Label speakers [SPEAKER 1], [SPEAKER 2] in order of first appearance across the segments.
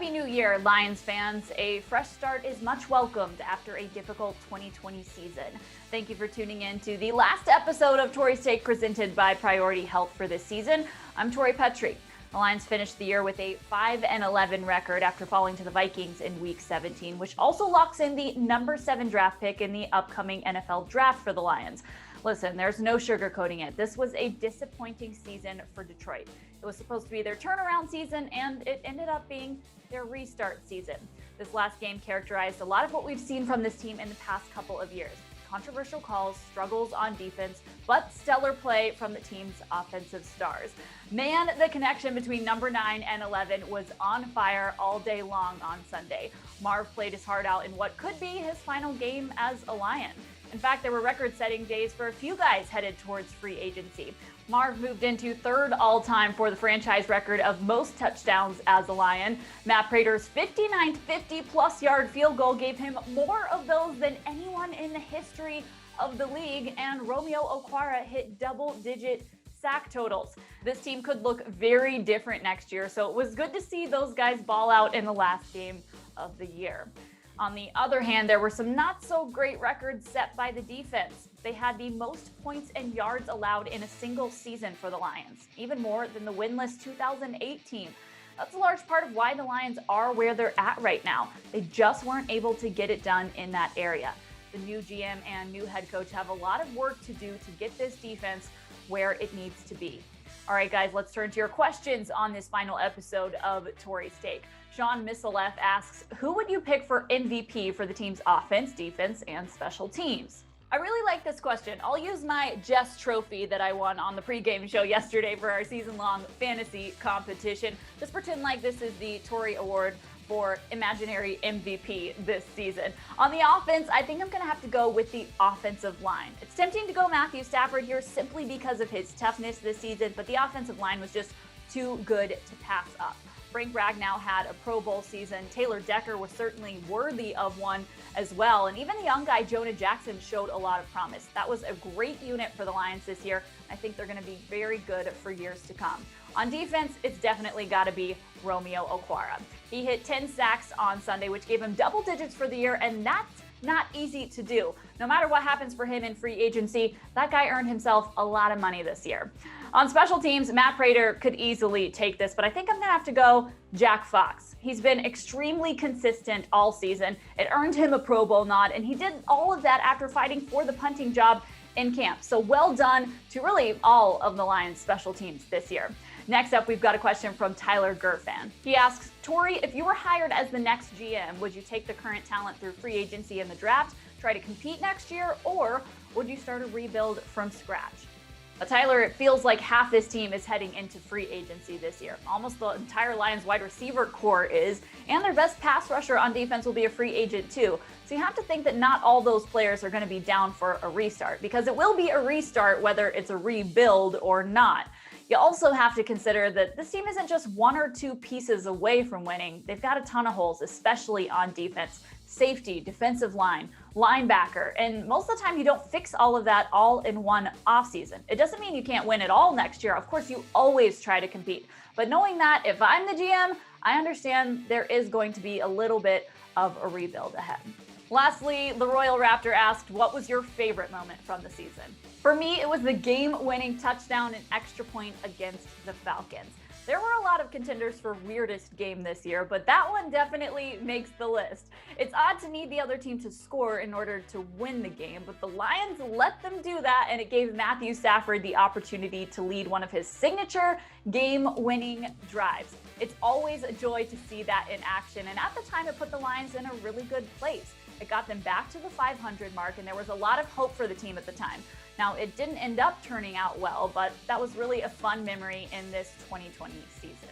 [SPEAKER 1] Happy New Year, Lions fans. A fresh start is much welcomed after a difficult 2020 season. Thank you for tuning in to the last episode of Tori's Take presented by Priority Health for this season. I'm Tori Petry. The Lions finished the year with a 5-11 record after falling to the Vikings in Week 17, which also locks in the number 7 draft pick in the upcoming NFL draft for the Lions. Listen, there's no sugarcoating it. This was a disappointing season for Detroit. It was supposed to be their turnaround season, and it ended up being their restart season. This last game characterized a lot of what we've seen from this team in the past couple of years. Controversial calls, struggles on defense, but stellar play from the team's offensive stars. Man, the connection between number 9 and 11 was on fire all day long on Sunday. Marv played his heart out in what could be his final game as a Lion. In fact, there were record-setting days for a few guys headed towards free agency. Marv moved into third all-time for the franchise record of most touchdowns as a Lion. Matt Prater's 59th 50-plus yard field goal gave him more of those than anyone in the history of the league, and Romeo Okwara hit double-digit sack totals. This team could look very different next year, so it was good to see those guys ball out in the last game of the year. On the other hand, there were some not so great records set by the defense. They had the most points and yards allowed in a single season for the Lions, even more than the winless 2008 team. That's a large part of why the Lions are where they're at right now. They just weren't able to get it done in that area. The new GM and new head coach have a lot of work to do to get this defense where it needs to be. All right, guys, let's turn to your questions on this final episode of Tori's Take. Sean Misselef asks, who would you pick for MVP for the team's offense, defense, and special teams? I really like this question. I'll use my Jess trophy that I won on the pregame show yesterday for our season-long fantasy competition. Just pretend like this is the Tori Award for imaginary MVP this season. On the offense, I think I'm going to have to go with the offensive line. It's tempting to go Matthew Stafford here simply because of his toughness this season, but the offensive line was just too good to pass up. Frank Ragnow had a Pro Bowl season. Taylor Decker was certainly worthy of one as well. And even the young guy, Jonah Jackson, showed a lot of promise. That was a great unit for the Lions this year. I think they're going to be very good for years to come. On defense, it's definitely got to be Romeo Okwara. He hit 10 sacks on Sunday, which gave him double digits for the year, and that's not easy to do. No matter what happens for him in free agency, that guy earned himself a lot of money this year. On special teams, Matt Prater could easily take this, but I think I'm going to have to go Jack Fox. He's been extremely consistent all season. It earned him a Pro Bowl nod, and he did all of that after fighting for the punting job in camp. So well done to really all of the Lions special teams this year. Next up, we've got a question from Tyler Gerfan. He asks, Tori, if you were hired as the next GM, would you take the current talent through free agency in the draft, try to compete next year, or would you start a rebuild from scratch? Tyler, it feels like half this team is heading into free agency this year. Almost the entire Lions wide receiver core is, and their best pass rusher on defense will be a free agent too. So you have to think that not all those players are going to be down for a restart, because it will be a restart whether it's a rebuild or not. You also have to consider that this team isn't just one or two pieces away from winning. They've got a ton of holes, especially on defense. Safety, defensive line, linebacker, and most of the time you don't fix all of that all in one offseason. It doesn't mean you can't win it all next year. Of course, you always try to compete. But knowing that if I'm the GM, I understand there is going to be a little bit of a rebuild ahead. Lastly, the Royal Raptor asked, what was your favorite moment from the season? For me, it was the game-winning touchdown and extra point against the Falcons. There were a lot of contenders for weirdest game this year, but that one definitely makes the list. It's odd to need the other team to score in order to win the game, but the Lions let them do that, and it gave Matthew Stafford the opportunity to lead one of his signature game-winning drives. It's always a joy to see that in action, and at the time, it put the Lions in a really good place. It got them back to the 500 mark, and there was a lot of hope for the team at the time. Now, it didn't end up turning out well, but that was really a fun memory in this 2020 season.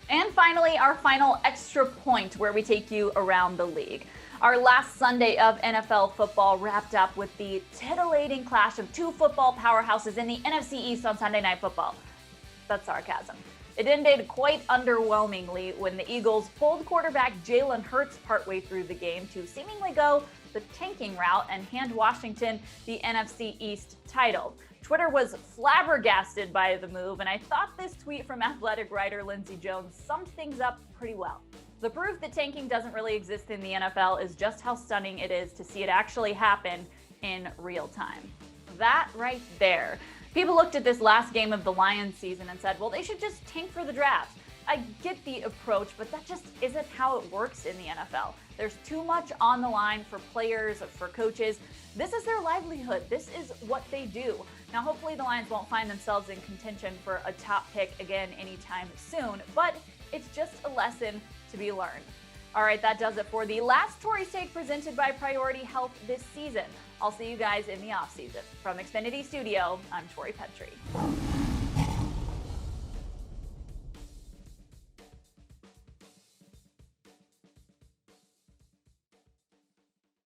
[SPEAKER 1] And finally, our final extra point where we take you around the league. Our last Sunday of NFL football wrapped up with the titillating clash of two football powerhouses in the NFC East on Sunday Night Football. That's sarcasm. It ended quite underwhelmingly when the Eagles pulled quarterback Jalen Hurts partway through the game to seemingly go the tanking route and hand Washington the NFC East title. Twitter was flabbergasted by the move, and I thought this tweet from athletic writer Lindsey Jones summed things up pretty well. The proof that tanking doesn't really exist in the NFL is just how stunning it is to see it actually happen in real time. That right there. People looked at this last game of the Lions season and said, well, they should just tank for the draft. I get the approach, but that just isn't how it works in the NFL. There's too much on the line for players, for coaches. This is their livelihood. This is what they do. Now, hopefully the Lions won't find themselves in contention for a top pick again anytime soon, but it's just a lesson to be learned. All right, that does it for the last Tori's Take presented by Priority Health this season. I'll see you guys in the offseason. From Xfinity Studio, I'm Tori Petry.